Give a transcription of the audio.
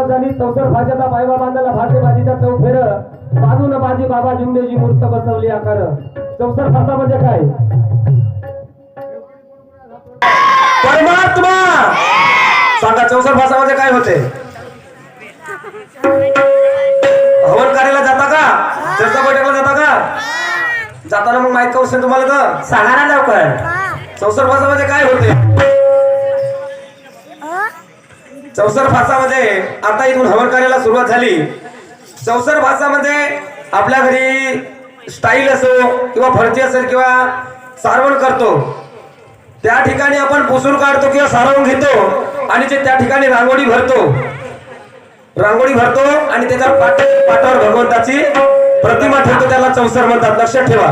सुरुवात झाली चौसर भाज्याचा पायवा बांधला भाजे भाजीचा चौ फेर बाजून बाजी बाबा जुंदेजी मूर्त बसवली आकार चौसर भाषा म्हणजे काय परमात्मा सांगा चौसर भाषा म्हणजे काय होते हवन करायला जाता का चर्चा बैठकला जाता का जाताना मग माहित कौशल तुम्हाला तर सांगा ना लवकर चौसर भाषा म्हणजे काय होते चौसर भाषामध्ये आता इथून हवन करायला सुरुवात झाली चौसर भाषा म्हणजे आपल्या घरी स्टाईल असो किंवा फरची असेल किंवा सारवण करतो त्या ठिकाणी आपण पुसून काढतो किंवा सारवून घेतो आणि त्या ठिकाणी रांगोळी भरतो आणि त्याच्या पाटावर भगवंताची प्रतिमा ठेवतो त्याला चौसर म्हणतात लक्षात ठेवा